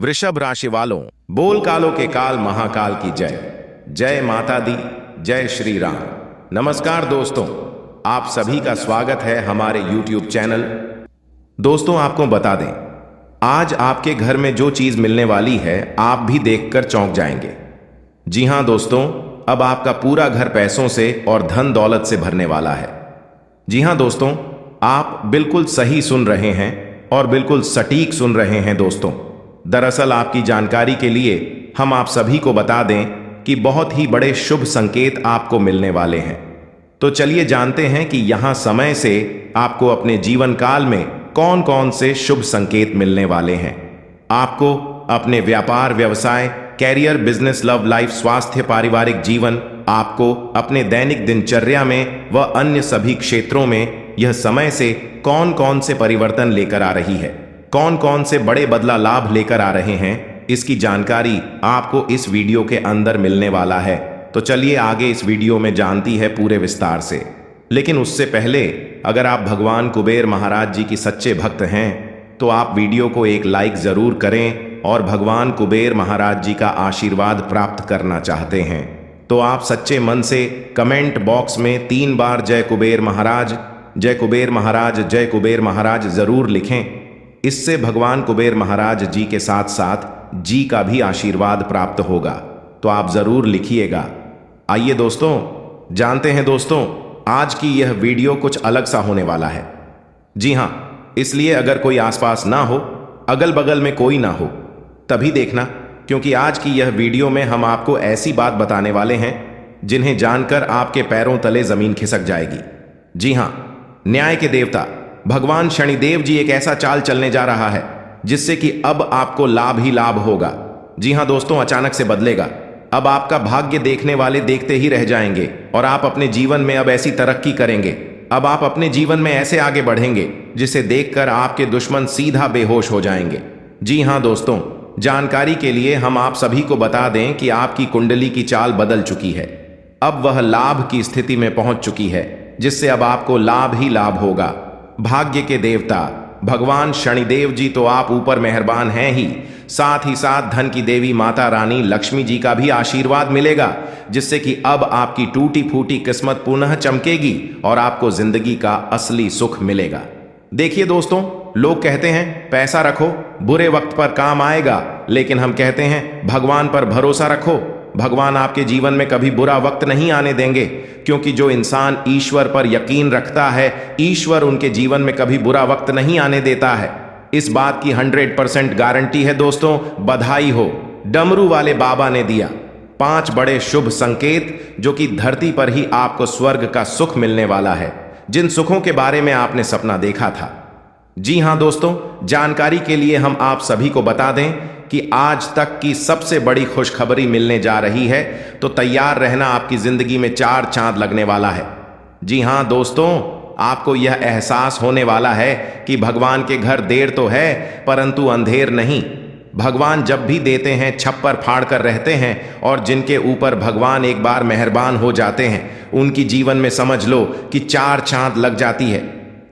वृषभ राशि वालों, बोल कालों के काल महाकाल की जय। जय माता दी, जय श्री राम। नमस्कार दोस्तों, आप सभी का स्वागत है हमारे YouTube चैनल। दोस्तों, आपको बता दें, आज आपके घर में जो चीज मिलने वाली है आप भी देखकर चौंक जाएंगे। जी हां दोस्तों, अब आपका पूरा घर पैसों से और धन दौलत से भरने वाला है। जी हां दोस्तों, आप बिल्कुल सही सुन रहे हैं और बिल्कुल सटीक सुन रहे हैं दोस्तों। दरअसल आपकी जानकारी के लिए हम आप सभी को बता दें कि बहुत ही बड़े शुभ संकेत आपको मिलने वाले हैं। तो चलिए जानते हैं कि यहां समय से आपको अपने जीवन काल में कौन कौन से शुभ संकेत मिलने वाले हैं। आपको अपने व्यापार, व्यवसाय, कैरियर, बिजनेस, लव लाइफ, स्वास्थ्य, पारिवारिक जीवन, आपको अपने दैनिक दिनचर्या में व अन्य सभी क्षेत्रों में यह समय से कौन कौन से परिवर्तन लेकर आ रही है, कौन कौन से बड़े बदला लाभ लेकर आ रहे हैं, इसकी जानकारी आपको इस वीडियो के अंदर मिलने वाला है। तो चलिए आगे इस वीडियो में जानती है पूरे विस्तार से। लेकिन उससे पहले अगर आप भगवान कुबेर महाराज जी की सच्चे भक्त हैं तो आप वीडियो को एक लाइक जरूर करें और भगवान कुबेर महाराज जी का आशीर्वाद प्राप्त करना चाहते हैं तो आप सच्चे मन से कमेंट बॉक्स में 3 बार जय कुबेर महाराज, जय कुबेर महाराज, जय कुबेर महाराज जरूर लिखें। इससे भगवान कुबेर महाराज जी के साथ साथ जी का भी आशीर्वाद प्राप्त होगा, तो आप जरूर लिखिएगा। आइए दोस्तों, जानते हैं दोस्तों, आज की यह वीडियो कुछ अलग सा होने वाला है। जी हां, इसलिए अगर कोई आसपास ना हो, अगल बगल में कोई ना हो, तभी देखना, क्योंकि आज की यह वीडियो में हम आपको ऐसी बात बताने वाले हैं जिन्हें जानकर आपके पैरों तले जमीन खिसक जाएगी। जी हां, न्याय के देवता भगवान शनिदेव जी एक ऐसा चाल चलने जा रहा है जिससे कि अब आपको लाभ ही लाभ होगा। जी हां दोस्तों, अचानक से बदलेगा। अब आपका भाग्य देखने वाले देखते ही रह जाएंगे और आप अपने जीवन में अब ऐसी तरक्की करेंगे, अब आप अपने जीवन में ऐसे आगे बढ़ेंगे जिसे देखकर आपके दुश्मन सीधा बेहोश हो जाएंगे। जी हां दोस्तों, जानकारी के लिए हम आप सभी को बता दें कि आपकी कुंडली की चाल बदल चुकी है। अब वह लाभ की स्थिति में पहुंच चुकी है जिससे अब आपको लाभ ही लाभ होगा। भाग्य के देवता भगवान शनिदेव जी तो आप ऊपर मेहरबान हैं ही, साथ ही साथ धन की देवी माता रानी लक्ष्मी जी का भी आशीर्वाद मिलेगा जिससे कि अब आपकी टूटी फूटी किस्मत पुनः चमकेगी और आपको जिंदगी का असली सुख मिलेगा। देखिए दोस्तों, लोग कहते हैं पैसा रखो, बुरे वक्त पर काम आएगा, लेकिन हम कहते हैं भगवान पर भरोसा रखो, भगवान आपके जीवन में कभी बुरा वक्त नहीं आने देंगे, क्योंकि जो इंसान ईश्वर पर यकीन रखता है, ईश्वर उनके जीवन में कभी बुरा वक्त नहीं आने देता है। इस बात की 100% गारंटी है दोस्तों। बधाई हो, डमरू वाले बाबा ने दिया 5 बड़े शुभ संकेत जो कि धरती पर ही आपको स्वर्ग का सुख मिलने वाला है, जिन सुखों के बारे में आपने सपना देखा था। जी हां दोस्तों, जानकारी के लिए हम आप सभी को बता दें कि आज तक की सबसे बड़ी खुशखबरी मिलने जा रही है, तो तैयार रहना, आपकी जिंदगी में 4 चांद लगने वाला है। जी हां दोस्तों, आपको यह एहसास होने वाला है कि भगवान के घर देर तो है परंतु अंधेर नहीं। भगवान जब भी देते हैं छप्पर फाड़ कर रहते हैं, और जिनके ऊपर भगवान एक बार मेहरबान हो जाते हैं उनकी जीवन में समझ लो कि 4 चांद लग जाती है।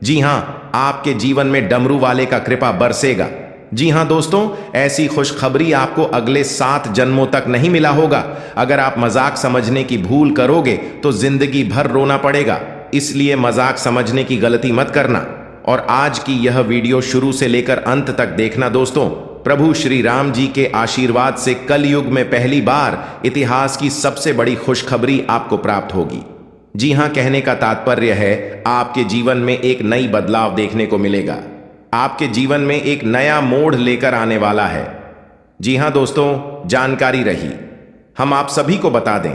जी हां, आपके जीवन में डमरू वाले का कृपा बरसेगा। जी हां दोस्तों, ऐसी खुशखबरी आपको अगले 7 जन्मों तक नहीं मिला होगा। अगर आप मजाक समझने की भूल करोगे तो जिंदगी भर रोना पड़ेगा, इसलिए मजाक समझने की गलती मत करना। और आज की यह वीडियो शुरू से लेकर अंत तक देखना दोस्तों। प्रभु श्री राम जी के आशीर्वाद से कलयुग में पहली बार इतिहास की सबसे बड़ी खुशखबरी आपको प्राप्त होगी। जी हां, कहने का तात्पर्य है आपके जीवन में एक नई बदलाव देखने को मिलेगा, आपके जीवन में एक नया मोड़ लेकर आने वाला है। जी हां दोस्तों, जानकारी रही, हम आप सभी को बता दें,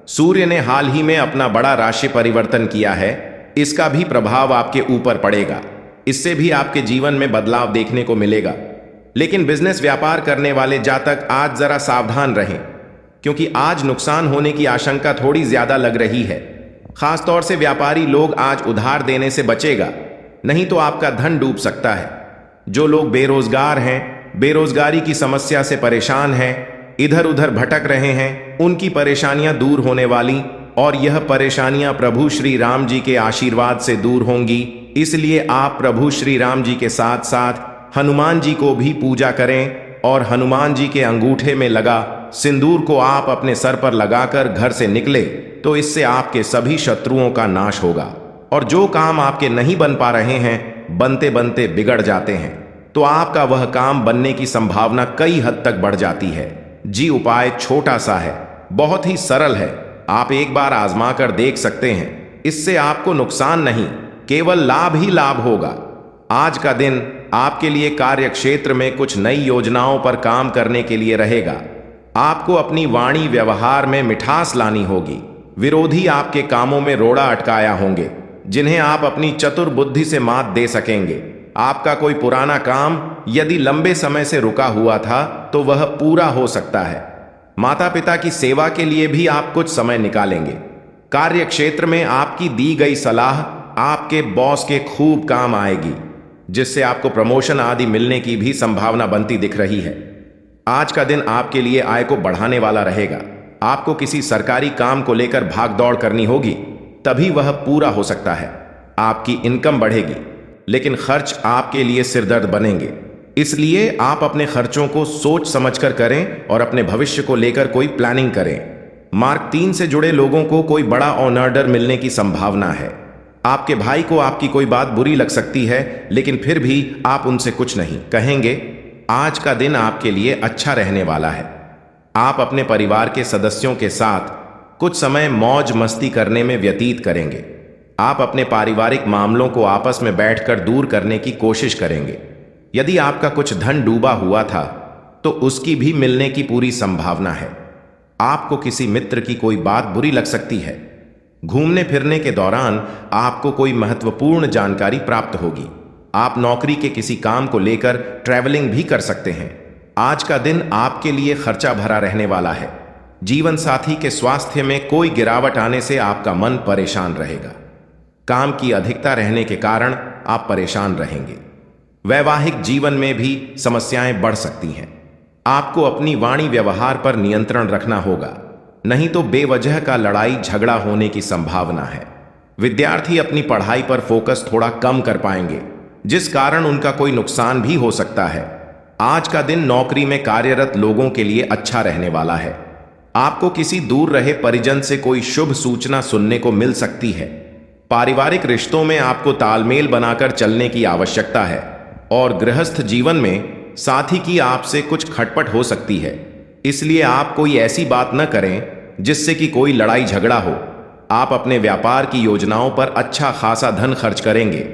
सूर्य ने हाल ही में अपना बड़ा राशि परिवर्तन किया है। इसका भी प्रभाव आपके ऊपर पड़ेगा, इससे भी आपके जीवन में बदलाव देखने को मिलेगा। लेकिन बिजनेस व्यापार करने वाले जातक आज जरा सावधान रहें, क्योंकि आज नुकसान होने की आशंका थोड़ी ज्यादा लग रही है। खासतौर से व्यापारी लोग आज उधार देने से बचेगा, नहीं तो आपका धन डूब सकता है। जो लोग बेरोजगार हैं, बेरोजगारी की समस्या से परेशान हैं, इधर उधर भटक रहे हैं, उनकी परेशानियां दूर होने वाली, और यह परेशानियां प्रभु श्री राम जी के आशीर्वाद से दूर होंगी। इसलिए आप प्रभु श्री राम जी के साथ साथ हनुमान जी को भी पूजा करें और हनुमान जी के अंगूठे में लगा सिंदूर को आप अपने सर पर लगाकर घर से निकले तो इससे आपके सभी शत्रुओं का नाश होगा। और जो काम आपके नहीं बन पा रहे हैं, बनते बनते बिगड़ जाते हैं, तो आपका वह काम बनने की संभावना कई हद तक बढ़ जाती है। जी उपाय छोटा सा है, बहुत ही सरल है, आप एक बार आजमा कर देख सकते हैं। इससे आपको नुकसान नहीं, केवल लाभ ही लाभ होगा। आज का दिन आपके लिए कार्य क्षेत्र में कुछ नई योजनाओं पर काम करने के लिए रहेगा। आपको अपनी वाणी व्यवहार में मिठास लानी होगी। विरोधी आपके कामों में रोड़ा अटकाया होंगे, जिन्हें आप अपनी चतुर बुद्धि से मात दे सकेंगे। आपका कोई पुराना काम यदि लंबे समय से रुका हुआ था तो वह पूरा हो सकता है। माता पिता की सेवा के लिए भी आप कुछ समय निकालेंगे। कार्य क्षेत्र में आपकी दी गई सलाह आपके बॉस के खूब काम आएगी, जिससे आपको प्रमोशन आदि मिलने की भी संभावना बनती दिख रही है। आज का दिन आपके लिए आय को बढ़ाने वाला रहेगा। आपको किसी सरकारी काम को लेकर भाग दौड़ करनी होगी, तभी वह पूरा हो सकता है। आपकी इनकम बढ़ेगी, लेकिन खर्च आपके लिए सिरदर्द बनेंगे। इसलिए आप अपने खर्चों को सोच समझकर करें और अपने भविष्य को लेकर कोई प्लानिंग करें। मार्क 3 से जुड़े लोगों को कोई बड़ा ऑर्डर मिलने की संभावना है। आपके भाई को आपकी कोई बात बुरी लग सकती है, लेकिन फिर भी आप उनसे कुछ नहीं कहेंगे। आज का दिन आपके लिए अच्छा रहने वाला है। आप अपने परिवार के सदस्यों के साथ कुछ समय मौज मस्ती करने में व्यतीत करेंगे। आप अपने पारिवारिक मामलों को आपस में बैठकर दूर करने की कोशिश करेंगे। यदि आपका कुछ धन डूबा हुआ था तो उसकी भी मिलने की पूरी संभावना है। आपको किसी मित्र की कोई बात बुरी लग सकती है। घूमने फिरने के दौरान आपको कोई महत्वपूर्ण जानकारी प्राप्त होगी। आप नौकरी के किसी काम को लेकर ट्रैवलिंग भी कर सकते हैं। आज का दिन आपके लिए खर्चा भरा रहने वाला है। जीवन साथी के स्वास्थ्य में कोई गिरावट आने से आपका मन परेशान रहेगा। काम की अधिकता रहने के कारण आप परेशान रहेंगे। वैवाहिक जीवन में भी समस्याएं बढ़ सकती हैं। आपको अपनी वाणी व्यवहार पर नियंत्रण रखना होगा, नहीं तो बेवजह का लड़ाई झगड़ा होने की संभावना है। विद्यार्थी अपनी पढ़ाई पर फोकस थोड़ा कम कर पाएंगे, जिस कारण उनका कोई नुकसान भी हो सकता है। आज का दिन नौकरी में कार्यरत लोगों के लिए अच्छा रहने वाला है। आपको किसी दूर रहे परिजन से कोई शुभ सूचना सुनने को मिल सकती है। पारिवारिक रिश्तों में आपको तालमेल बनाकर चलने की आवश्यकता है और गृहस्थ जीवन में साथी की आपसे कुछ खटपट हो सकती है। इसलिए आप कोई ऐसी बात न करें जिससे कि कोई लड़ाई झगड़ा हो। आप अपने व्यापार की योजनाओं पर अच्छा खासा धन खर्च करेंगे।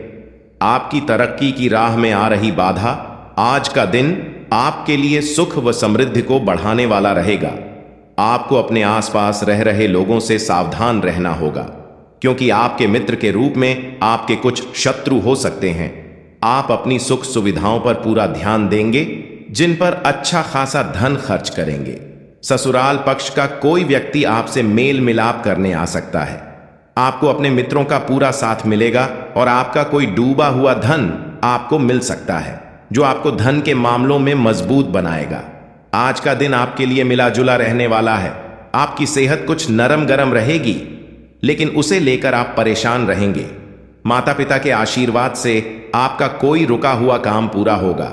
आपकी तरक्की की राह में आ रही बाधा आज का दिन आपके लिए सुख व समृद्धि को बढ़ाने वाला रहेगा। आपको अपने आसपास रह रहे लोगों से सावधान रहना होगा, क्योंकि आपके मित्र के रूप में आपके कुछ शत्रु हो सकते हैं। आप अपनी सुख सुविधाओं पर पूरा ध्यान देंगे, जिन पर अच्छा खासा धन खर्च करेंगे। ससुराल पक्ष का कोई व्यक्ति आपसे मेल मिलाप करने आ सकता है। आपको अपने मित्रों का पूरा साथ मिलेगा और आपका कोई डूबा हुआ धन आपको मिल सकता है, जो आपको धन के मामलों में मजबूत बनाएगा। आज का दिन आपके लिए मिला जुला रहने वाला है। आपकी सेहत कुछ नरम गरम रहेगी, लेकिन उसे लेकर आप परेशान रहेंगे। माता पिता के आशीर्वाद से आपका कोई रुका हुआ काम पूरा होगा।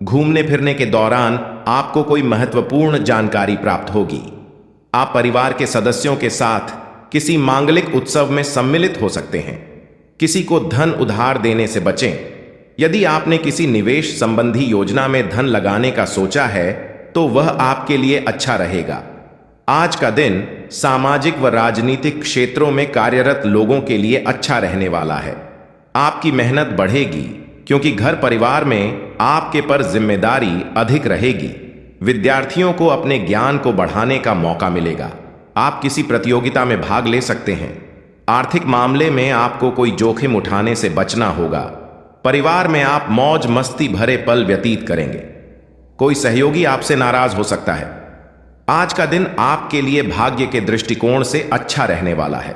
घूमने फिरने के दौरान आपको कोई महत्वपूर्ण जानकारी प्राप्त होगी। आप परिवार के सदस्यों के साथ किसी मांगलिक उत्सव में सम्मिलित हो सकते हैं। किसी को धन उधार देने से बचें। यदि आपने किसी निवेश संबंधी योजना में धन लगाने का सोचा है तो वह आपके लिए अच्छा रहेगा। आज का दिन सामाजिक व राजनीतिक क्षेत्रों में कार्यरत लोगों के लिए अच्छा रहने वाला है। आपकी मेहनत बढ़ेगी, क्योंकि घर परिवार में आपके पर जिम्मेदारी अधिक रहेगी। विद्यार्थियों को अपने ज्ञान को बढ़ाने का मौका मिलेगा। आप किसी प्रतियोगिता में भाग ले सकते हैं। आर्थिक मामले में आपको कोई जोखिम उठाने से बचना होगा। परिवार में आप मौज मस्ती भरे पल व्यतीत करेंगे। कोई सहयोगी आपसे नाराज हो सकता है। आज का दिन आपके लिए भाग्य के दृष्टिकोण से अच्छा रहने वाला है।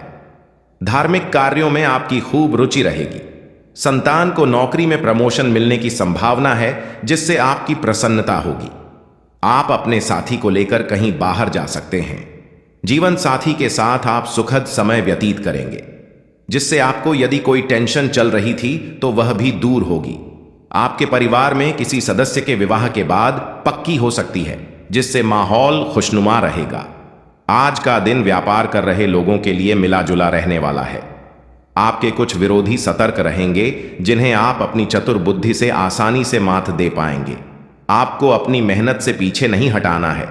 धार्मिक कार्यों में आपकी खूब रुचि रहेगी। संतान को नौकरी में प्रमोशन मिलने की संभावना है, जिससे आपकी प्रसन्नता होगी। आप अपने साथी को लेकर कहीं बाहर जा सकते हैं। जीवन साथी के साथ आप सुखद समय व्यतीत करेंगे, जिससे आपको यदि कोई टेंशन चल रही थी तो वह भी दूर होगी। आपके परिवार में किसी सदस्य के विवाह के बाद पक्की हो सकती है, जिससे माहौल खुशनुमा रहेगा। आज का दिन व्यापार कर रहे लोगों के लिए मिला जुला रहने वाला है। आपके कुछ विरोधी सतर्क रहेंगे, जिन्हें आप अपनी चतुर बुद्धि से आसानी से मात दे पाएंगे। आपको अपनी मेहनत से पीछे नहीं हटाना है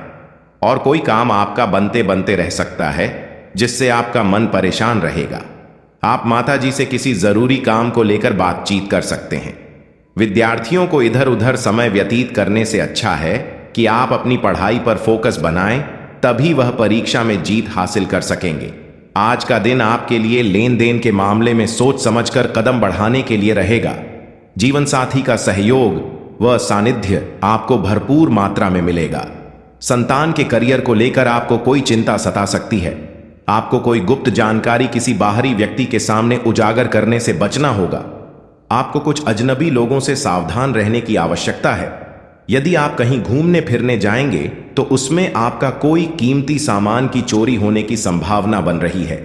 और कोई काम आपका बनते बनते रह सकता है, जिससे आपका मन परेशान रहेगा। आप माताजी से किसी जरूरी काम को लेकर बातचीत कर सकते हैं। विद्यार्थियों को इधर उधर समय व्यतीत करने से अच्छा है कि आप अपनी पढ़ाई पर फोकस बनाएं, तभी वह परीक्षा में जीत हासिल कर सकेंगे। आज का दिन आपके लिए लेन देन के मामले में सोच समझकर कदम बढ़ाने के लिए रहेगा। जीवन साथी का सहयोग व सानिध्य आपको भरपूर मात्रा में मिलेगा। संतान के करियर को लेकर आपको कोई चिंता सता सकती है। आपको कोई गुप्त जानकारी किसी बाहरी व्यक्ति के सामने उजागर करने से बचना होगा। आपको कुछ अजनबी लोगों से सावधान रहने की आवश्यकता है। यदि आप कहीं घूमने फिरने जाएंगे तो उसमें आपका कोई कीमती सामान की चोरी होने की संभावना बन रही है।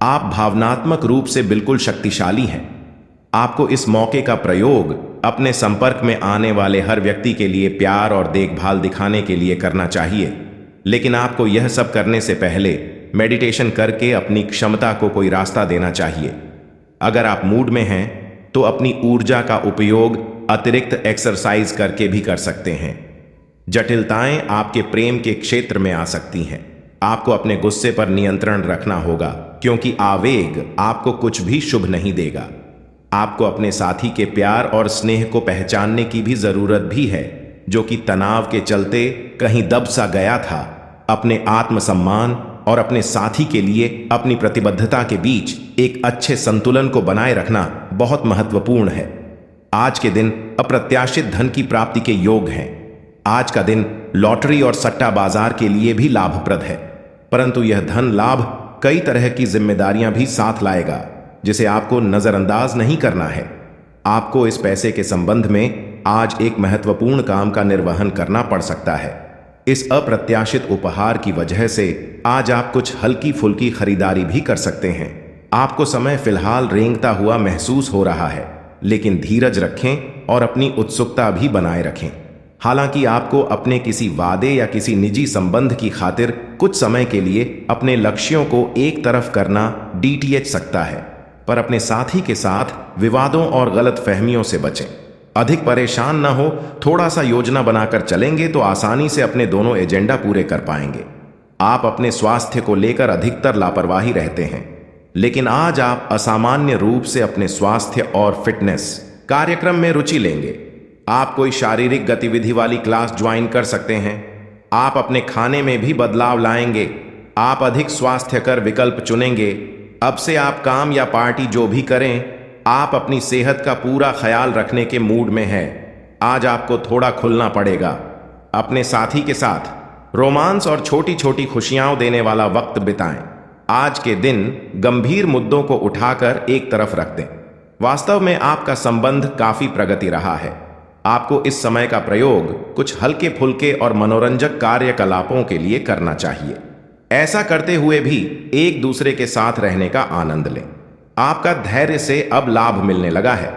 आप भावनात्मक रूप से बिल्कुल शक्तिशाली हैं। आपको इस मौके का प्रयोग अपने संपर्क में आने वाले हर व्यक्ति के लिए प्यार और देखभाल दिखाने के लिए करना चाहिए, लेकिन आपको यह सब करने से पहले मेडिटेशन करके अपनी क्षमता को कोई रास्ता देना चाहिए। अगर आप मूड में हैं तो अपनी ऊर्जा का उपयोग अतिरिक्त एक्सरसाइज करके भी कर सकते हैं। जटिलताएं आपके प्रेम के क्षेत्र में आ सकती हैं। आपको अपने गुस्से पर नियंत्रण रखना होगा, क्योंकि आवेग आपको कुछ भी शुभ नहीं देगा। आपको अपने साथी के प्यार और स्नेह को पहचानने की भी जरूरत भी है, जो कि तनाव के चलते कहीं दब सा गया था। अपने आत्मसम्मान और अपने साथी के लिए अपनी प्रतिबद्धता के बीच एक अच्छे संतुलन को बनाए रखना बहुत महत्वपूर्ण है। आज के दिन अप्रत्याशित धन की प्राप्ति के योग हैं। आज का दिन लॉटरी और सट्टा बाजार के लिए भी लाभप्रद है, परंतु यह धन लाभ कई तरह की जिम्मेदारियां भी साथ लाएगा, जिसे आपको नजरअंदाज नहीं करना है। आपको इस पैसे के संबंध में आज एक महत्वपूर्ण काम का निर्वहन करना पड़ सकता है। इस अप्रत्याशित उपहार की वजह से आज आप कुछ हल्की फुल्की खरीदारी भी कर सकते हैं। आपको समय फिलहाल रेंगता हुआ महसूस हो रहा है, लेकिन धीरज रखें और अपनी उत्सुकता भी बनाए रखें। हालांकि आपको अपने किसी वादे या किसी निजी संबंध की खातिर कुछ समय के लिए अपने लक्ष्यों को एक तरफ करना डीटीएच सकता है, पर अपने साथी के साथ विवादों और गलत फहमियों से बचें। अधिक परेशान न हो, थोड़ा सा योजना बनाकर चलेंगे तो आसानी से अपने दोनों एजेंडा पूरे कर पाएंगे। आप अपने स्वास्थ्य को लेकर अधिकतर लापरवाही रहते हैं, लेकिन आज आप असामान्य रूप से अपने स्वास्थ्य और फिटनेस कार्यक्रम में रुचि लेंगे। आप कोई शारीरिक गतिविधि वाली क्लास ज्वाइन कर सकते हैं। आप अपने खाने में भी बदलाव लाएंगे। आप अधिक स्वास्थ्यकर विकल्प चुनेंगे। अब से आप काम या पार्टी जो भी करें, आप अपनी सेहत का पूरा ख्याल रखने के मूड में हैं। आज आपको थोड़ा खुलना पड़ेगा। अपने साथी के साथ रोमांस और छोटी छोटी खुशियां देने वाला वक्त बिताएं। आज के दिन गंभीर मुद्दों को उठाकर एक तरफ रख दें। वास्तव में आपका संबंध काफी प्रगति रहा है। आपको इस समय का प्रयोग कुछ हल्के फुल्के और मनोरंजक कार्यकलापों के लिए करना चाहिए। ऐसा करते हुए भी एक दूसरे के साथ रहने का आनंद लें। आपका धैर्य से अब लाभ मिलने लगा है।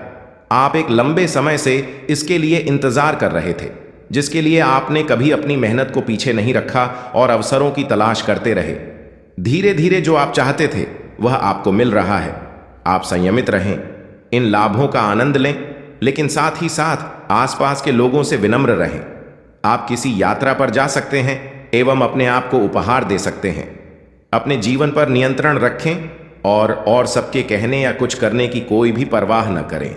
आप एक लंबे समय से इसके लिए इंतजार कर रहे थे, जिसके लिए आपने कभी अपनी मेहनत को पीछे नहीं रखा और अवसरों की तलाश करते रहे। धीरे धीरे जो आप चाहते थे वह आपको मिल रहा है। आप संयमित रहें, इन लाभों का आनंद लें, लेकिन साथ ही साथ आसपास के लोगों से विनम्र रहें। आप किसी यात्रा पर जा सकते हैं एवं अपने आप को उपहार दे सकते हैं। अपने जीवन पर नियंत्रण रखें और सबके कहने या कुछ करने की कोई भी परवाह न करें।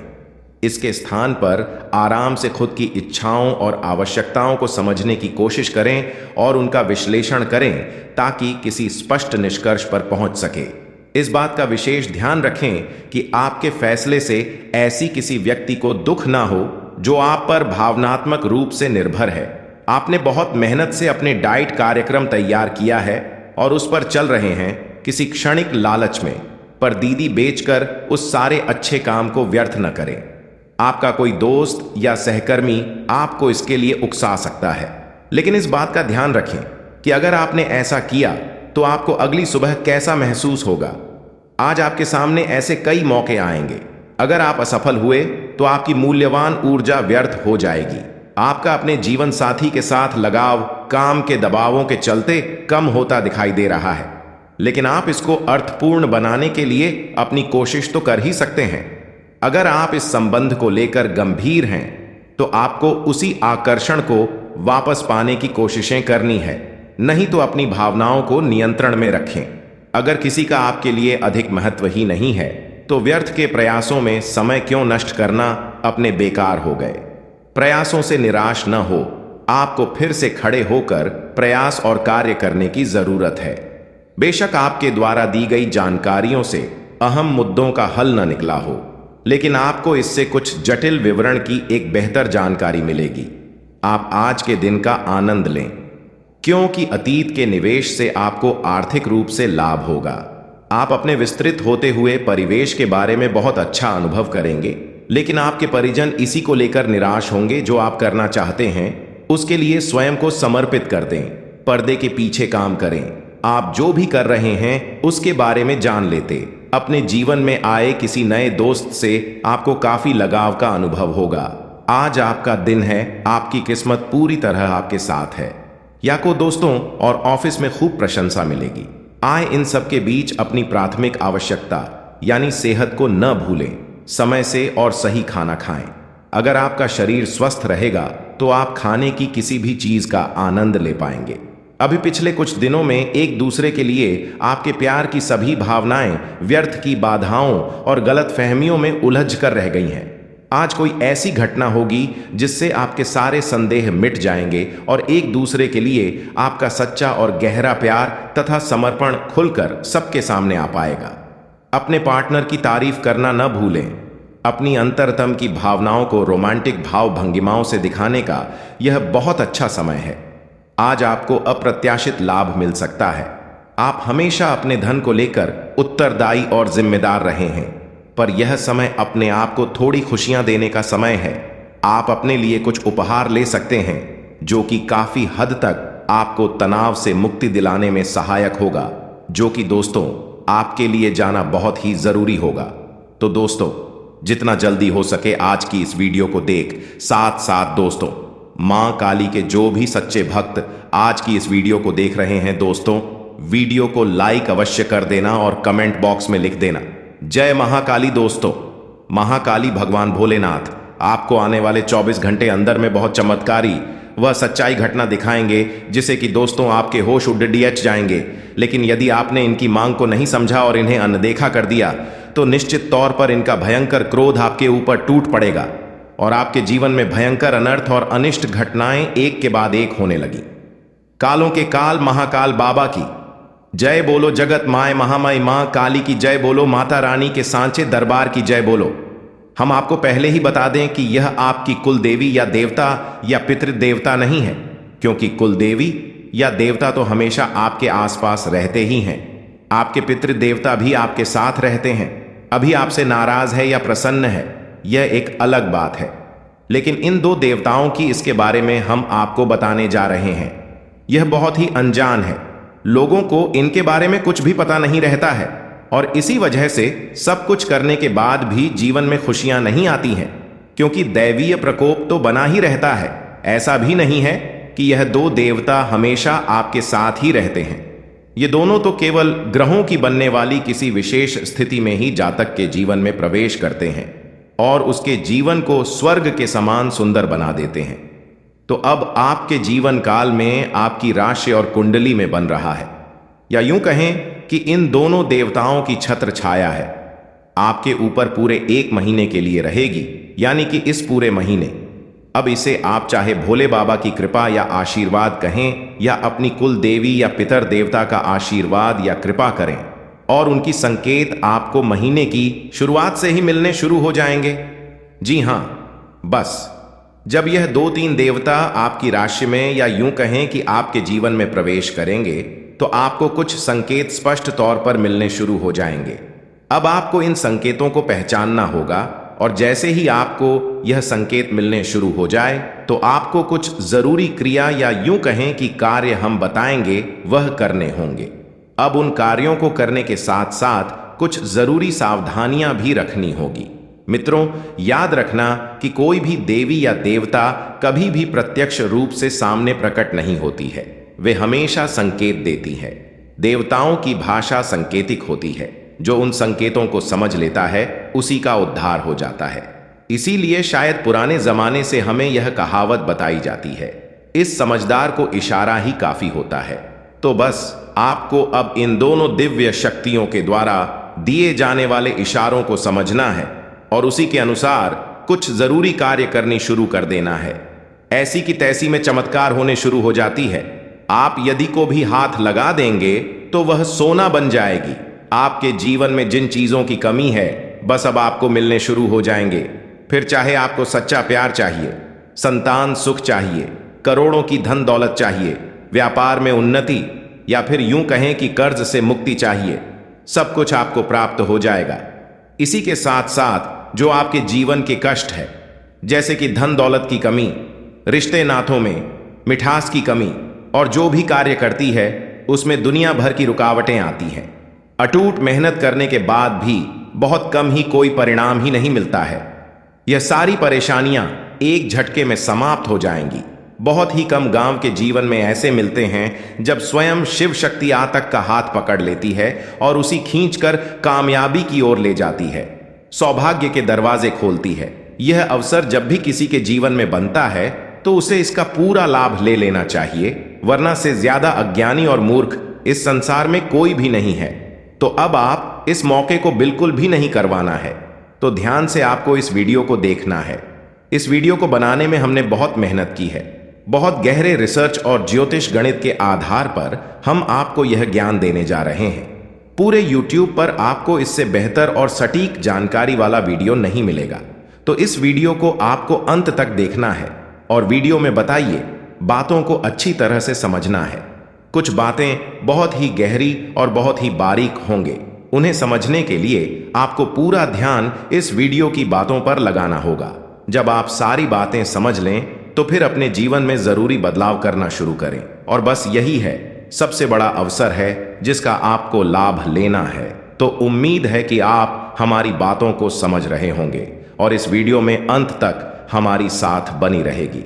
इसके स्थान पर आराम से खुद की इच्छाओं और आवश्यकताओं को समझने की कोशिश करें और उनका विश्लेषण करें, ताकि किसी स्पष्ट निष्कर्ष पर पहुंच सके। इस बात का विशेष ध्यान रखें कि आपके फैसले से ऐसी किसी व्यक्ति को दुख ना हो जो आप पर भावनात्मक रूप से निर्भर है। आपने बहुत मेहनत से अपने डाइट कार्यक्रम तैयार किया है और उस पर चल रहे हैं किसी क्षणिक लालच में, पर दीदी बेचकर उस सारे अच्छे काम को व्यर्थ न करें। आपका कोई दोस्त या सहकर्मी आपको इसके लिए उकसा सकता है, लेकिन इस बात का ध्यान रखें कि अगर आपने ऐसा किया तो आपको अगली सुबह कैसा महसूस होगा। आज आपके सामने ऐसे कई मौके आएंगे अगर आप असफल हुए तो आपकी मूल्यवान ऊर्जा व्यर्थ हो जाएगी। आपका अपने जीवन साथी के साथ लगाव काम के दबावों के चलते कम होता दिखाई दे रहा है, लेकिन आप इसको अर्थपूर्ण बनाने के लिए अपनी कोशिश तो कर ही सकते हैं। अगर आप इस संबंध को लेकर गंभीर हैं तो आपको उसी आकर्षण को वापस पाने की कोशिशें करनी है, नहीं तो अपनी भावनाओं को नियंत्रण में रखें। अगर किसी का आपके लिए अधिक महत्व ही नहीं है तो व्यर्थ के प्रयासों में समय क्यों नष्ट करना अपने बेकार हो गए। प्रयासों से निराश न हो, आपको फिर से खड़े होकर प्रयास और कार्य करने की जरूरत है। बेशक आपके द्वारा दी गई जानकारियों से अहम मुद्दों का हल न निकला हो, लेकिन आपको इससे कुछ जटिल विवरण की एक बेहतर जानकारी मिलेगी। आप आज के दिन का आनंद लें, क्योंकि अतीत के निवेश से आपको आर्थिक रूप से लाभ होगा। आप अपने विस्तृत होते हुए परिवेश के बारे में बहुत अच्छा अनुभव करेंगे, लेकिन आपके परिजन इसी को लेकर निराश होंगे। जो आप करना चाहते हैं उसके लिए स्वयं को समर्पित कर दें, पर्दे के पीछे काम करें। आप जो भी कर रहे हैं उसके बारे में जान लेते। अपने जीवन में आए किसी नए दोस्त से आपको काफी लगाव का अनुभव होगा। आज आपका दिन है, आपकी किस्मत पूरी तरह आपके साथ है। या को दोस्तों और ऑफिस में खूब प्रशंसा मिलेगी। आए इन सब के बीच अपनी प्राथमिक आवश्यकता यानी सेहत को न भूलें। समय से और सही खाना खाएं। अगर आपका शरीर स्वस्थ रहेगा तो आप खाने की किसी भी चीज का आनंद ले पाएंगे। अभी पिछले कुछ दिनों में एक दूसरे के लिए आपके प्यार की सभी भावनाएं व्यर्थ की बाधाओं और गलतफहमियों में उलझ कर रह गई हैं। आज कोई ऐसी घटना होगी जिससे आपके सारे संदेह मिट जाएंगे और एक दूसरे के लिए आपका सच्चा और गहरा प्यार तथा समर्पण खुलकर सबके सामने आ पाएगा। अपने पार्टनर की तारीफ करना न भूलें। अपनी अंतरतम की भावनाओं को रोमांटिक भाव भंगिमाओं से दिखाने का यह बहुत अच्छा समय है। आज आपको अप्रत्याशित लाभ मिल सकता है। आप हमेशा अपने धन को लेकर उत्तरदायी और जिम्मेदार रहे हैं, पर यह समय अपने आप को थोड़ी खुशियां देने का समय है। आप अपने लिए कुछ उपहार ले सकते हैं जो कि काफी हद तक आपको तनाव से मुक्ति दिलाने में सहायक होगा, जो कि दोस्तों आपके लिए जाना बहुत ही जरूरी होगा। तो दोस्तों, जितना जल्दी हो सके आज की इस वीडियो को देख साथ साथ दोस्तों, मां काली के जो भी सच्चे भक्त आज की इस वीडियो को देख रहे हैं दोस्तों, वीडियो को लाइक अवश्य कर देना और कमेंट बॉक्स में लिख देना जय महाकाली। दोस्तों, महाकाली भगवान भोलेनाथ आपको आने वाले 24 घंटे अंदर में बहुत चमत्कारी वह सच्चाई घटना दिखाएंगे जिसे कि दोस्तों आपके होश उड़ जाएंगे। लेकिन यदि आपने इनकी मांग को नहीं समझा और इन्हें अनदेखा कर दिया तो निश्चित तौर पर इनका भयंकर क्रोध आपके ऊपर टूट पड़ेगा और आपके जीवन में भयंकर अनर्थ और अनिष्ट घटनाएं एक के बाद एक होने लगी। कालों के काल महाकाल बाबा की जय बोलो, जगत माए महामाई मां काली की जय बोलो, माता रानी के सांचे दरबार की जय बोलो। हम आपको पहले ही बता दें कि यह आपकी कुल देवी या देवता या पितृदेवता नहीं है, क्योंकि कुल देवी या देवता तो हमेशा आपके आसपास रहते ही हैं। आपके पितृदेवता भी आपके साथ रहते हैं। अभी आपसे नाराज है या प्रसन्न है, यह एक अलग बात है, लेकिन इन दो देवताओं की इसके बारे में हम आपको बताने जा रहे हैं। यह बहुत ही अनजान है। लोगों को इनके बारे में कुछ भी पता नहीं रहता है और इसी वजह से सब कुछ करने के बाद भी जीवन में खुशियां नहीं आती हैं, क्योंकि दैवीय प्रकोप तो बना ही रहता है। ऐसा भी नहीं है कि यह दो देवता हमेशा आपके साथ ही रहते हैं। ये दोनों तो केवल ग्रहों की बनने वाली किसी विशेष स्थिति में ही जातक के जीवन में प्रवेश करते हैं और उसके जीवन को स्वर्ग के समान सुंदर बना देते हैं। तो अब आपके जीवन काल में आपकी राशि और कुंडली में बन रहा है, या यूं कहें कि इन दोनों देवताओं की छत्र छाया है आपके ऊपर पूरे 1 महीने के लिए रहेगी, यानी कि इस पूरे महीने। अब इसे आप चाहे भोले बाबा की कृपा या आशीर्वाद कहें या अपनी कुल देवी या पितर देवता का आशीर्वाद या कृपा करें, और उनकी संकेत आपको महीने की शुरुआत से ही मिलने शुरू हो जाएंगे। जी हां, बस जब यह 2-3 देवता आपकी राशि में या यूं कहें कि आपके जीवन में प्रवेश करेंगे तो आपको कुछ संकेत स्पष्ट तौर पर मिलने शुरू हो जाएंगे। अब आपको इन संकेतों को पहचानना होगा और जैसे ही आपको यह संकेत मिलने शुरू हो जाए तो आपको कुछ जरूरी क्रिया या यूं कहें कि कार्य हम बताएंगे वह करने होंगे। अब उन कार्यों को करने के साथ साथ कुछ जरूरी सावधानियां भी रखनी होगी। मित्रों, याद रखना कि कोई भी देवी या देवता कभी भी प्रत्यक्ष रूप से सामने प्रकट नहीं होती है। वे हमेशा संकेत देती है। देवताओं की भाषा संकेतिक होती है। जो उन संकेतों को समझ लेता है उसी का उद्धार हो जाता है। इसीलिए शायद पुराने जमाने से हमें यह कहावत बताई जाती है, इस समझदार को इशारा ही काफी होता है। तो बस आपको अब इन दोनों दिव्य शक्तियों के द्वारा दिए जाने वाले इशारों को समझना है और उसी के अनुसार कुछ जरूरी कार्य करनी शुरू कर देना है। ऐसी की तैसी में चमत्कार होने शुरू हो जाती है। आप यदि को भी हाथ लगा देंगे तो वह सोना बन जाएगी। आपके जीवन में जिन चीजों की कमी है बस अब आपको मिलने शुरू हो जाएंगे। फिर चाहे आपको सच्चा प्यार चाहिए, संतान सुख चाहिए, करोड़ों की धन दौलत चाहिए, व्यापार में उन्नति, या फिर यूं कहें कि कर्ज से मुक्ति चाहिए, सब कुछ आपको प्राप्त हो जाएगा। इसी के साथ साथ जो आपके जीवन के कष्ट है, जैसे कि धन दौलत की कमी, रिश्ते नातों में मिठास की कमी, और जो भी कार्य करती है उसमें दुनिया भर की रुकावटें आती हैं। अटूट मेहनत करने के बाद भी बहुत कम ही कोई परिणाम ही नहीं मिलता है। यह सारी परेशानियां एक झटके में समाप्त हो जाएंगी। बहुत ही कम गांव के जीवन में ऐसे मिलते हैं जब स्वयं शिव शक्ति आतक का हाथ पकड़ लेती है और उसी खींचकर कामयाबी की ओर ले जाती है, सौभाग्य के दरवाजे खोलती है। यह अवसर जब भी किसी के जीवन में बनता है तो उसे इसका पूरा लाभ ले लेना चाहिए, वरना से ज्यादा अज्ञानी और मूर्ख इस संसार में कोई भी नहीं है। तो अब आप इस मौके को बिल्कुल भी नहीं करवाना है। तो ध्यान से आपको इस वीडियो को देखना है। इस वीडियो को बनाने में हमने बहुत मेहनत की है। बहुत गहरे रिसर्च और ज्योतिष गणित के आधार पर हम आपको यह ज्ञान देने जा रहे हैं। पूरे YouTube पर आपको इससे बेहतर और सटीक जानकारी वाला वीडियो नहीं मिलेगा। तो इस वीडियो को आपको अंत तक देखना है और वीडियो में बताइए बातों को अच्छी तरह से समझना है। कुछ बातें बहुत ही गहरी और बहुत ही बारीक होंगे। उन्हें समझने के लिए आपको पूरा ध्यान इस वीडियो की बातों पर लगाना होगा। जब आप सारी बातें समझ लें तो फिर अपने जीवन में जरूरी बदलाव करना शुरू करें। और बस यही है, सबसे बड़ा अवसर है जिसका आपको लाभ लेना है। तो उम्मीद है कि आप हमारी बातों को समझ रहे होंगे और इस वीडियो में अंत तक हमारी साथ बनी रहेगी।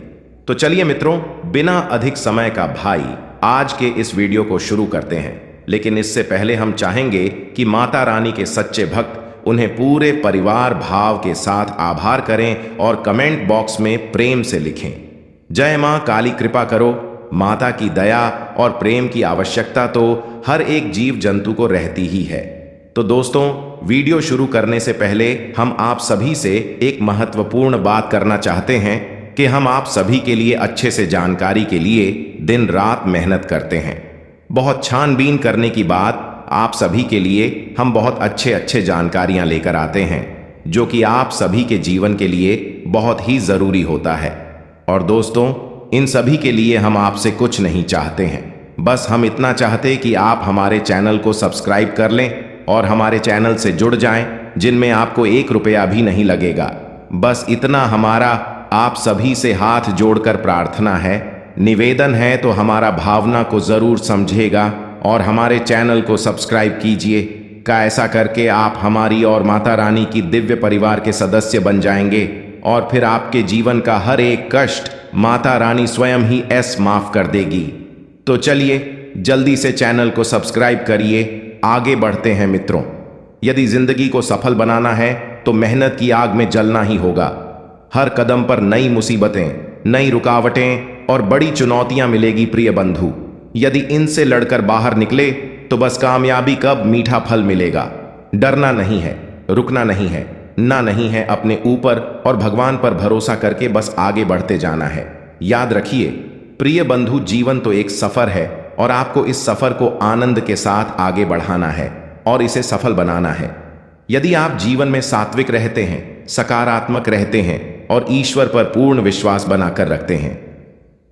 तो चलिए मित्रों, बिना अधिक समय का भाई आज के इस वीडियो को शुरू करते हैं। लेकिन इससे पहले हम चाहेंगे कि माता रानी के सच्चे भक्त उन्हें पूरे परिवार भाव के साथ आभार करें और कमेंट बॉक्स में प्रेम से लिखें, जय मां काली कृपा करो। माता की दया और प्रेम की आवश्यकता तो हर एक जीव जंतु को रहती ही है। तो दोस्तों, वीडियो शुरू करने से पहले हम आप सभी से एक महत्वपूर्ण बात करना चाहते हैं कि हम आप सभी के लिए अच्छे से जानकारी के लिए दिन रात मेहनत करते हैं। बहुत छानबीन करने की बाद आप सभी के लिए हम बहुत अच्छे जानकारियां लेकर आते हैं, जो कि आप सभी के जीवन के लिए बहुत ही जरूरी होता है। और दोस्तों, इन सभी के लिए हम आपसे कुछ नहीं चाहते हैं, बस हम इतना चाहते कि आप हमारे चैनल को सब्सक्राइब कर लें और हमारे चैनल से जुड़ जाएं, जिनमें आपको 1 रुपया भी नहीं लगेगा। बस इतना हमारा आप सभी से हाथ जोड़कर प्रार्थना है, निवेदन है। तो हमारा भावना को जरूर समझेगा और हमारे चैनल को सब्सक्राइब कीजिए। का ऐसा करके आप हमारी और माता रानी की दिव्य परिवार के सदस्य बन जाएंगे और फिर आपके जीवन का हर एक कष्ट माता रानी स्वयं ही माफ कर देगी। तो चलिए जल्दी से चैनल को सब्सक्राइब करिए। आगे बढ़ते हैं मित्रों। यदि जिंदगी को सफल बनाना है तो मेहनत की आग में जलना ही होगा। हर कदम पर नई मुसीबतें, नई रुकावटें और बड़ी चुनौतियां मिलेगी प्रिय बंधु। यदि इनसे लड़कर बाहर निकले तो बस कामयाबी कब मीठा फल मिलेगा। डरना नहीं है, रुकना नहीं है, ना नहीं है, अपने ऊपर और भगवान पर भरोसा करके बस आगे बढ़ते जाना है। याद रखिए प्रिय बंधु, जीवन तो एक सफर है और आपको इस सफर को आनंद के साथ आगे बढ़ाना है और इसे सफल बनाना है। यदि आप जीवन में सात्विक रहते हैं, सकारात्मक रहते हैं और ईश्वर पर पूर्ण विश्वास बनाकर रखते हैं,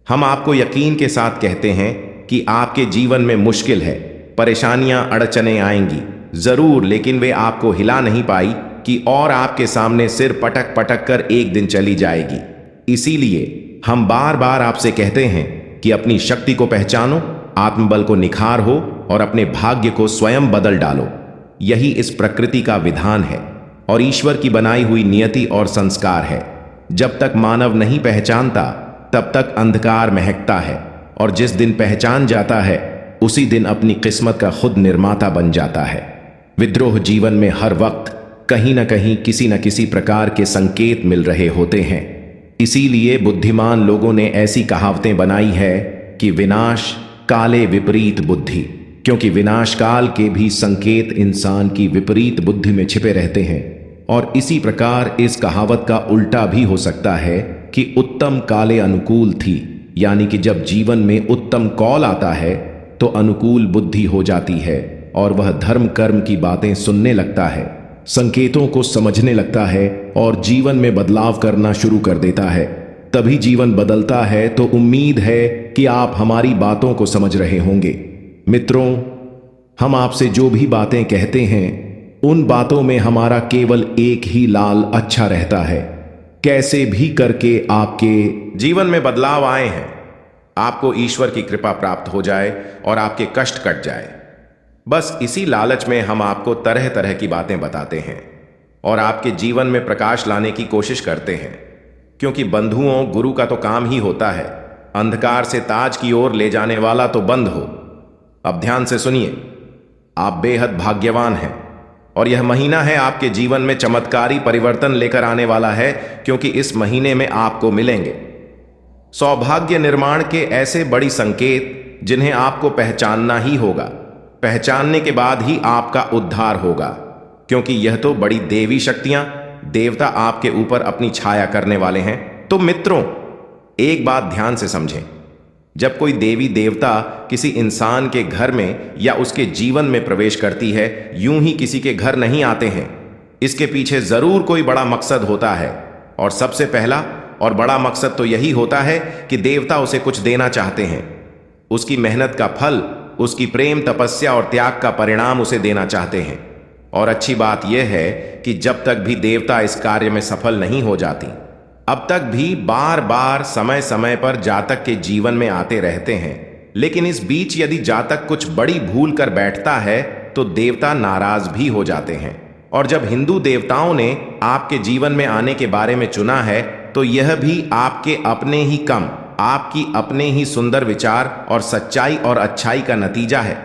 हम आपको यकीन के साथ कहते हैं कि आपके जीवन में मुश्किल है, परेशानियां अड़चने आएंगी जरूर, लेकिन वे आपको हिला नहीं पाई कि और आपके सामने सिर पटक पटक कर एक दिन चली जाएगी। इसीलिए हम बार बार आपसे कहते हैं कि अपनी शक्ति को पहचानो, आत्मबल को निखार हो और अपने भाग्य को स्वयं बदल डालो। यही इस प्रकृति का विधान है। और ईश्वर की बनाई हुई नियति और संस्कार है। जब तक मानव नहीं पहचानता तब तक अंधकार महकता है, और जिस दिन पहचान जाता है उसी दिन अपनी किस्मत का खुद निर्माता बन जाता है। विद्रोह जीवन में हर वक्त कहीं न कहीं किसी न किसी प्रकार के संकेत मिल रहे होते हैं। इसीलिए बुद्धिमान लोगों ने ऐसी कहावतें बनाई है कि विनाश काले विपरीत बुद्धि, क्योंकि विनाश काल के भी संकेत इंसान की विपरीत बुद्धि में छिपे रहते हैं। और इसी प्रकार इस कहावत का उल्टा भी हो सकता है कि उत्तम काले अनुकूल थी, यानी कि जब जीवन में उत्तम कौल आता है तो अनुकूल बुद्धि हो जाती है और वह धर्म कर्म की बातें सुनने लगता है, संकेतों को समझने लगता है और जीवन में बदलाव करना शुरू कर देता है। तभी जीवन बदलता है। तो उम्मीद है कि आप हमारी बातों को समझ रहे होंगे। मित्रों, हम आपसे जो भी बातें कहते हैं उन बातों में हमारा केवल एक ही लाल अच्छा रहता है, कैसे भी करके आपके जीवन में बदलाव आए हैं, आपको ईश्वर की कृपा प्राप्त हो जाए और आपके कष्ट कट जाए। बस इसी लालच में हम आपको तरह तरह की बातें बताते हैं और आपके जीवन में प्रकाश लाने की कोशिश करते हैं, क्योंकि बंधुओं, गुरु का तो काम ही होता है अंधकार से ताज की ओर ले जाने वाला तो बंद हो। अब ध्यान से सुनिए, आप बेहद भाग्यवान हैं और यह महीना है आपके जीवन में चमत्कारी परिवर्तन लेकर आने वाला है, क्योंकि इस महीने में आपको मिलेंगे सौभाग्य निर्माण के ऐसे बड़ी संकेत जिन्हें आपको पहचानना ही होगा। पहचानने के बाद ही आपका उद्धार होगा, क्योंकि यह तो बड़ी देवी शक्तियां, देवता आपके ऊपर अपनी छाया करने वाले हैं। तो मित्रों, एक बात ध्यान से समझें, जब कोई देवी देवता किसी इंसान के घर में या उसके जीवन में प्रवेश करती है, यूं ही किसी के घर नहीं आते हैं। इसके पीछे जरूर कोई बड़ा मकसद होता है, और सबसे पहला और बड़ा मकसद तो यही होता है कि देवता उसे कुछ देना चाहते हैं। उसकी मेहनत का फल, उसकी प्रेम, तपस्या और त्याग का परिणाम उसे देना चाहते हैं। और अच्छी बात यह है कि जब तक भी देवता इस कार्य में सफल नहीं हो जाती, अब तक भी बार बार समय समय पर जातक के जीवन में आते रहते हैं। लेकिन इस बीच यदि जातक कुछ बड़ी भूल कर बैठता है तो देवता नाराज भी हो जाते हैं। और जब हिंदू देवताओं ने आपके जीवन में आने के बारे में चुना है तो यह भी आपके अपने ही कम, आपकी अपने ही सुंदर विचार और सच्चाई और अच्छाई का नतीजा है।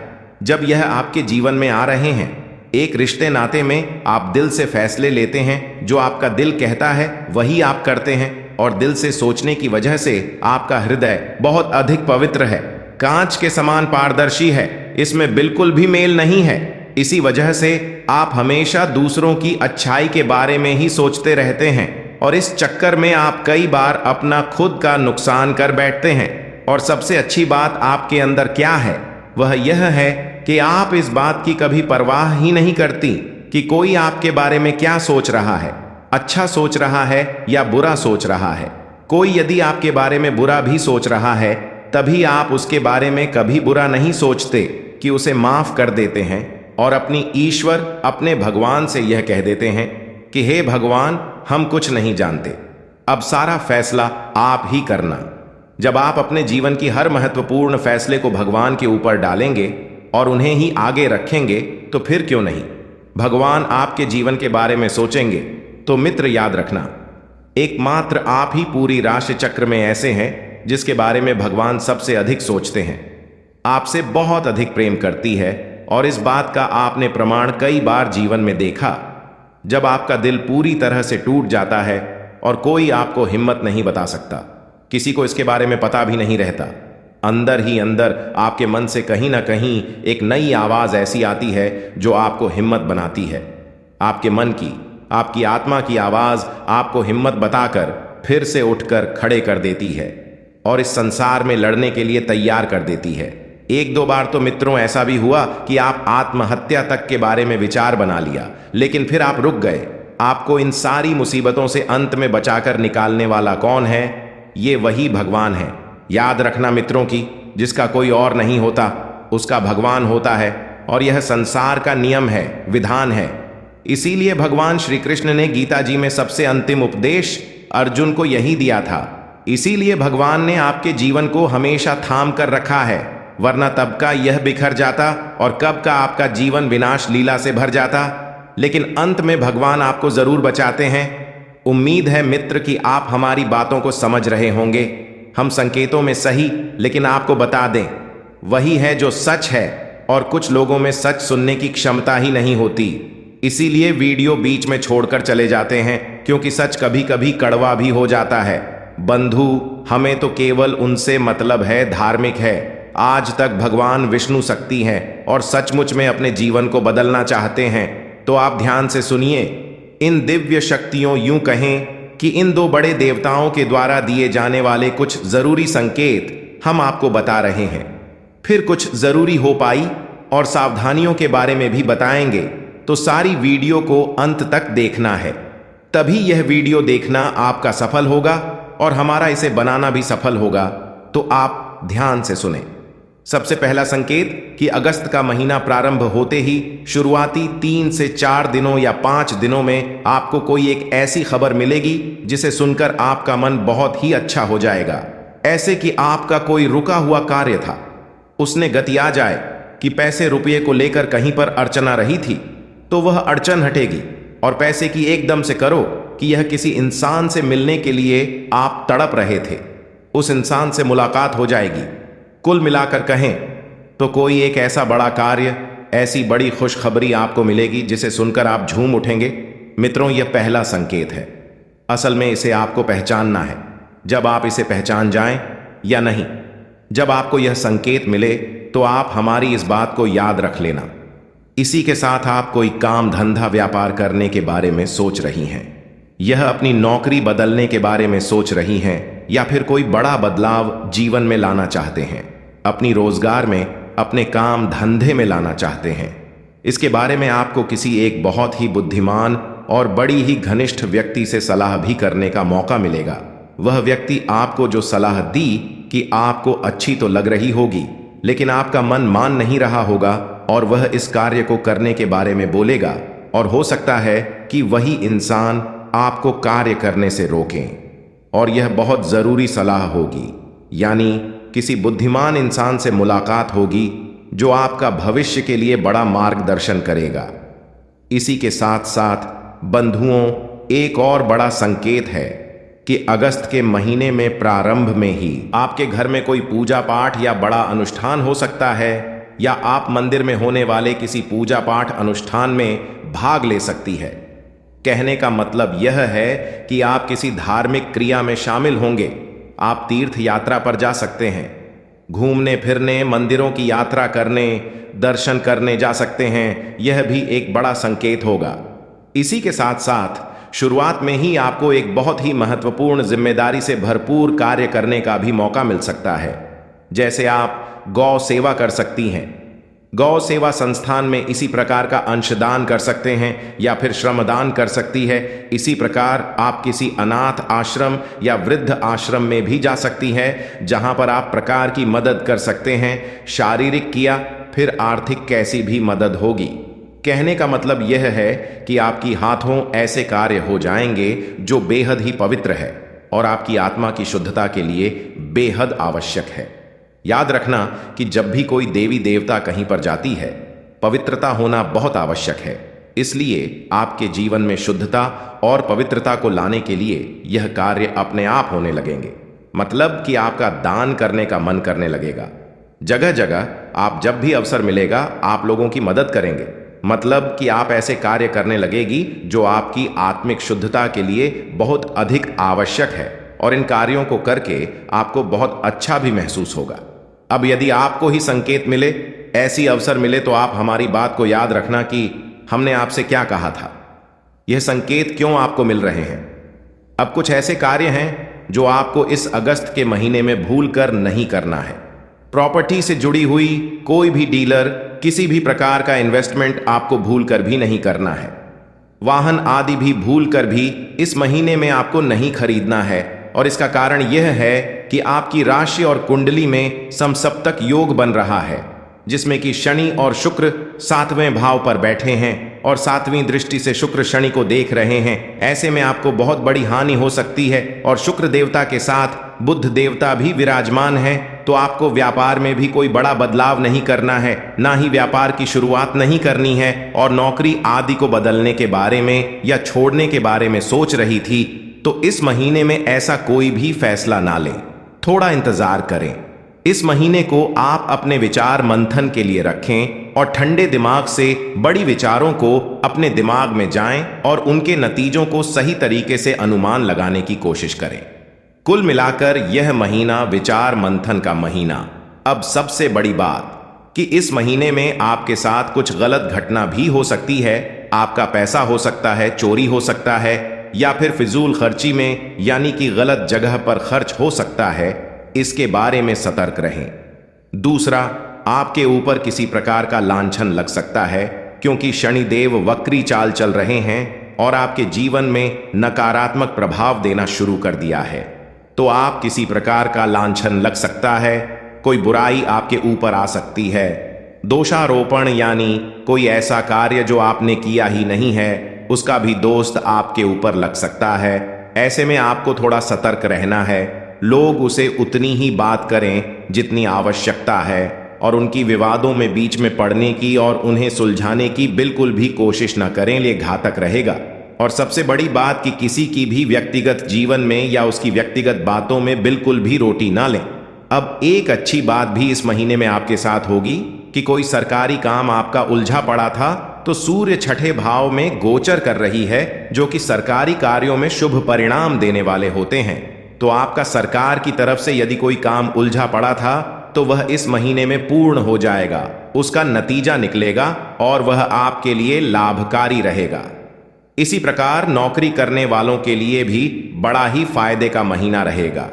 जब यह आपके जीवन में आ रहे हैं, एक रिश्ते नाते में आप दिल से फैसले लेते हैं, जो आपका दिल कहता है वही आप करते हैं, और दिल से सोचने की वजह से आपका हृदय बहुत अधिक पवित्र है, कांच के समान पारदर्शी है, इसमें बिल्कुल भी मेल नहीं है। इसी वजह से आप हमेशा दूसरों की अच्छाई के बारे में ही सोचते रहते हैं, और इस चक्कर में आप कई बार अपना खुद का नुकसान कर बैठते हैं। और सबसे अच्छी बात आपके अंदर क्या है, वह यह है कि आप इस बात की कभी परवाह ही नहीं करती कि कोई आपके बारे में क्या सोच रहा है, अच्छा सोच रहा है या बुरा सोच रहा है। कोई यदि आपके बारे में बुरा भी सोच रहा है, तभी आप उसके बारे में कभी बुरा नहीं सोचते कि उसे माफ कर देते हैं, और अपनी ईश्वर, अपने भगवान से यह कह देते हैं कि हे भगवान, हम कुछ नहीं जानते, अब सारा फैसला आप ही करना। जब आप अपने जीवन की हर महत्वपूर्ण फैसले को भगवान के ऊपर डालेंगे और उन्हें ही आगे रखेंगे, तो फिर क्यों नहीं भगवान आपके जीवन के बारे में सोचेंगे। तो मित्र, याद रखना, एकमात्र आप ही पूरी राशि चक्र में ऐसे हैं जिसके बारे में भगवान सबसे अधिक सोचते हैं। आपसे बहुत अधिक प्रेम करती है, और इस बात का आपने प्रमाण कई बार जीवन में देखा। जब आपका दिल पूरी तरह से टूट जाता है और कोई आपको हिम्मत नहीं बता सकता, किसी को इसके बारे में पता भी नहीं रहता, अंदर ही अंदर आपके मन से कहीं ना कहीं एक नई आवाज ऐसी आती है जो आपको हिम्मत बनाती है। आपके मन की, आपकी आत्मा की आवाज आपको हिम्मत बताकर फिर से उठकर खड़े कर देती है और इस संसार में लड़ने के लिए तैयार कर देती है। एक दो बार तो मित्रों ऐसा भी हुआ कि आप आत्महत्या तक के बारे में विचार बना लिया, लेकिन फिर आप रुक गए। आपको इन सारी मुसीबतों से अंत में बचाकर निकालने वाला कौन है? ये वही भगवान है। याद रखना मित्रों की, जिसका कोई और नहीं होता, उसका भगवान होता है, और यह संसार का नियम है, विधान है। इसीलिए भगवान श्री कृष्ण ने गीता जी में सबसे अंतिम उपदेश अर्जुन को यही दिया था। इसीलिए भगवान ने आपके जीवन को हमेशा थाम कर रखा है, वरना तब का यह बिखर जाता और कब का आपका जीवन विनाश लीला से भर जाता। लेकिन अंत में भगवान आपको जरूर बचाते हैं। उम्मीद है मित्र कि आप हमारी बातों को समझ रहे होंगे। हम संकेतों में सही लेकिन आपको बता दें वही है जो सच है, और कुछ लोगों में सच सुनने की क्षमता ही नहीं होती, इसीलिए वीडियो बीच में छोड़कर चले जाते हैं, क्योंकि सच कभी कभी कड़वा भी हो जाता है। बंधु, हमें तो केवल उनसे मतलब है धार्मिक है। आज तक भगवान विष्णु शक्ति हैं और सचमुच में अपने जीवन को बदलना चाहते हैं तो आप ध्यान से सुनिए। इन दिव्य शक्तियों, यूं कहें कि इन दो बड़े देवताओं के द्वारा दिए जाने वाले कुछ जरूरी संकेत हम आपको बता रहे हैं। फिर कुछ जरूरी हो पाई और सावधानियों के बारे में भी बताएंगे, तो सारी वीडियो को अंत तक देखना है, तभी यह वीडियो देखना आपका सफल होगा और हमारा इसे बनाना भी सफल होगा। तो आप ध्यान से सुने। सबसे पहला संकेत कि अगस्त का महीना प्रारंभ होते ही शुरुआती 3 से 4 दिनों या 5 दिनों में आपको कोई एक ऐसी खबर मिलेगी जिसे सुनकर आपका मन बहुत ही अच्छा हो जाएगा। ऐसे कि आपका कोई रुका हुआ कार्य था, उसने गति आ जाए, कि पैसे रुपये को लेकर कहीं पर अड़चन आ रही थी तो वह अड़चन हटेगी, और पैसे की एकदम से करो कि यह किसी इंसान से मिलने के लिए आप तड़प रहे थे, उस इंसान से मुलाकात हो जाएगी। कुल मिलाकर कहें तो कोई एक ऐसा बड़ा कार्य, ऐसी बड़ी खुशखबरी आपको मिलेगी जिसे सुनकर आप झूम उठेंगे। मित्रों, यह पहला संकेत है। असल में इसे आपको पहचानना है। जब आप इसे पहचान जाएं या नहीं, जब आपको यह संकेत मिले तो आप हमारी इस बात को याद रख लेना। इसी के साथ आप कोई काम, धंधा, व्यापार करने के बारे में सोच रही हैं, यह अपनी नौकरी बदलने के बारे में सोच रही हैं, या फिर कोई बड़ा बदलाव जीवन में लाना चाहते हैं, अपनी रोजगार में, अपने काम धंधे में लाना चाहते हैं। इसके बारे में आपको किसी एक बहुत ही बुद्धिमान और बड़ी ही घनिष्ठ व्यक्ति से सलाह भी करने का मौका मिलेगा। वह व्यक्ति आपको जो सलाह दी कि आपको अच्छी तो लग रही होगी, लेकिन आपका मन मान नहीं रहा होगा और वह इस कार्य को करने के बारे में बोलेगा, और हो सकता है कि वही इंसान आपको कार्य करने से रोकें, और यह बहुत जरूरी सलाह होगी। यानी किसी बुद्धिमान इंसान से मुलाकात होगी जो आपका भविष्य के लिए बड़ा मार्गदर्शन करेगा। इसी के साथ साथ बंधुओं, एक और बड़ा संकेत है कि अगस्त के महीने में प्रारंभ में ही आपके घर में कोई पूजा पाठ या बड़ा अनुष्ठान हो सकता है, या आप मंदिर में होने वाले किसी पूजा पाठ अनुष्ठान में भाग ले सकती है। कहने का मतलब यह है कि आप किसी धार्मिक क्रिया में शामिल होंगे। आप तीर्थ यात्रा पर जा सकते हैं, घूमने फिरने, मंदिरों की यात्रा करने, दर्शन करने जा सकते हैं। यह भी एक बड़ा संकेत होगा। इसी के साथ साथ शुरुआत में ही आपको एक बहुत ही महत्वपूर्ण जिम्मेदारी से भरपूर कार्य करने का भी मौका मिल सकता है। जैसे आप गौ सेवा कर सकती हैं, गौ सेवा संस्थान में इसी प्रकार का अंशदान कर सकते हैं, या फिर श्रमदान कर सकती है। इसी प्रकार आप किसी अनाथ आश्रम या वृद्ध आश्रम में भी जा सकती है, जहां पर आप प्रकार की मदद कर सकते हैं। शारीरिक किया फिर आर्थिक कैसी भी मदद होगी। कहने का मतलब यह है कि आपकी हाथों ऐसे कार्य हो जाएंगे जो बेहद ही पवित्र है और आपकी आत्मा की शुद्धता के लिए बेहद आवश्यक है। याद रखना कि जब भी कोई देवी देवता कहीं पर जाती है, पवित्रता होना बहुत आवश्यक है। इसलिए आपके जीवन में शुद्धता और पवित्रता को लाने के लिए यह कार्य अपने आप होने लगेंगे। मतलब कि आपका दान करने का मन करने लगेगा। जगह जगह आप जब भी अवसर मिलेगा आप लोगों की मदद करेंगे। मतलब कि आप ऐसे कार्य करने लगेगी जो आपकी आत्मिक शुद्धता के लिए बहुत अधिक आवश्यक है, और इन कार्यों को करके आपको बहुत अच्छा भी महसूस होगा। अब यदि आपको ही संकेत मिले, ऐसी अवसर मिले, तो आप हमारी बात को याद रखना कि हमने आपसे क्या कहा था। यह संकेत क्यों आपको मिल रहे हैं। अब कुछ ऐसे कार्य हैं जो आपको इस अगस्त के महीने में भूल कर नहीं करना है। प्रॉपर्टी से जुड़ी हुई कोई भी डीलर, किसी भी प्रकार का इन्वेस्टमेंट आपको भूल कर भी नहीं करना है। वाहन आदि भी भूल कर भी इस महीने में आपको नहीं खरीदना है, और इसका कारण यह है कि आपकी राशि और कुंडली में समसप्तक योग बन रहा है, जिसमें कि शनि और शुक्र 7वें भाव पर बैठे हैं और 7वीं दृष्टि से शुक्र शनि को देख रहे हैं। ऐसे में आपको बहुत बड़ी हानि हो सकती है। और शुक्र देवता के साथ बुध देवता भी विराजमान है, तो आपको व्यापार में भी कोई बड़ा बदलाव नहीं करना है, ना ही व्यापार की शुरुआत नहीं करनी है। और नौकरी आदि को बदलने के बारे में या छोड़ने के बारे में सोच रही थी, तो इस महीने में ऐसा कोई भी फैसला ना लें, थोड़ा इंतजार करें। इस महीने को आप अपने विचार मंथन के लिए रखें और ठंडे दिमाग से बड़ी विचारों को अपने दिमाग में जाएं और उनके नतीजों को सही तरीके से अनुमान लगाने की कोशिश करें। कुल मिलाकर यह महीना विचार मंथन का महीना। अब सबसे बड़ी बात कि इस महीने में आपके साथ कुछ गलत घटना भी हो सकती है। आपका पैसा हो सकता है चोरी हो सकता है, या फिर फिजूल खर्ची में यानी कि गलत जगह पर खर्च हो सकता है। इसके बारे में सतर्क रहें। दूसरा, आपके ऊपर किसी प्रकार का लांछन लग सकता है, क्योंकि शनिदेव वक्री चाल चल रहे हैं और आपके जीवन में नकारात्मक प्रभाव देना शुरू कर दिया है। तो आप किसी प्रकार का लांछन लग सकता है, कोई बुराई आपके ऊपर आ सकती है। दोषारोपण यानी कोई ऐसा कार्य जो आपने किया ही नहीं है, उसका भी दोस्त आपके ऊपर लग सकता है। ऐसे में आपको थोड़ा सतर्क रहना है। लोग उसे उतनी ही बात करें जितनी आवश्यकता है, और उनकी विवादों में बीच में पड़ने की और उन्हें सुलझाने की बिल्कुल भी कोशिश न करें, ये घातक रहेगा। और सबसे बड़ी बात कि किसी की भी व्यक्तिगत जीवन में या उसकी व्यक्तिगत बातों में बिल्कुल भी रोटी ना लें। अब एक अच्छी बात भी इस महीने में आपके साथ होगी कि कोई सरकारी काम आपका उलझा पड़ा था, तो सूर्य छठे भाव में गोचर कर रही है, जो कि सरकारी कार्यों में शुभ परिणाम देने वाले होते हैं। तो आपका सरकार की तरफ से यदि कोई काम उलझा पड़ा था, तो वह इस महीने में पूर्ण हो जाएगा, उसका नतीजा निकलेगा और वह आपके लिए लाभकारी रहेगा। इसी प्रकार नौकरी करने वालों के लिए भी बड़ा ही फायदे का महीना रहेगा।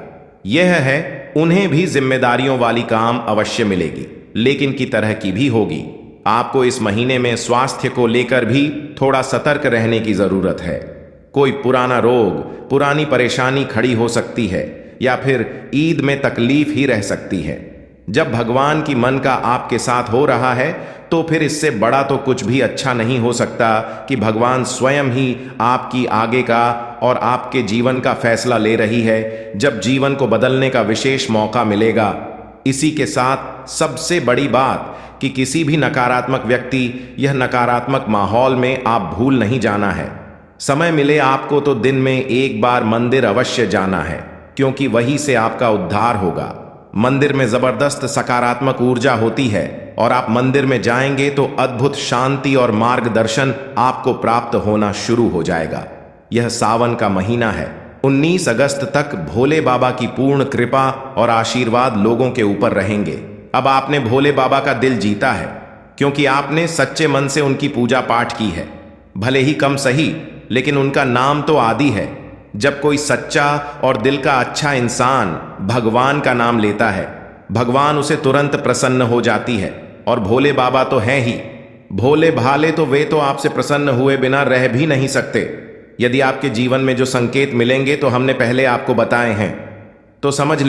यह है, उन्हें भी जिम्मेदारियों वाली काम अवश्य मिलेगी, लेकिन की तरह की भी होगी। आपको इस महीने में स्वास्थ्य को लेकर भी थोड़ा सतर्क रहने की जरूरत है। कोई पुराना रोग, पुरानी परेशानी खड़ी हो सकती है, या फिर ईद में तकलीफ ही रह सकती है। जब भगवान की मन का आपके साथ हो रहा है, तो फिर इससे बड़ा तो कुछ भी अच्छा नहीं हो सकता कि भगवान स्वयं ही आपकी आगे का और आपके जीवन का फैसला ले रही है, जब जीवन को बदलने का विशेष मौका मिलेगा। इसी के साथ सबसे बड़ी बात कि किसी भी नकारात्मक व्यक्ति, यह नकारात्मक माहौल में आप भूल नहीं जाना है। समय मिले आपको तो दिन में एक बार मंदिर अवश्य जाना है, क्योंकि वहीं से आपका उद्धार होगा। मंदिर में जबरदस्त सकारात्मक ऊर्जा होती है, और आप मंदिर में जाएंगे तो अद्भुत शांति और मार्गदर्शन आपको प्राप्त होना शुरू हो जाएगा। यह सावन का महीना है। 19 अगस्त तक भोले बाबा की पूर्ण कृपा और आशीर्वाद लोगों के ऊपर रहेंगे। अब आपने भोले बाबा का दिल जीता है, क्योंकि आपने सच्चे मन से उनकी पूजा पाठ की है। भले ही कम सही, लेकिन उनका नाम तो आदि है। जब कोई सच्चा और दिल का अच्छा इंसान भगवान का नाम लेता है, भगवान उसे तुरंत प्रसन्न हो जाती है। और भोले बाबा तो हैं ही भोले भाले, तो वे तो आपसे प्रसन्न हुए बिना रह भी नहीं सकते। यदि आपके जीवन में जो संकेत मिलेंगे तो हमने पहले आपको बताए हैं, तो समझ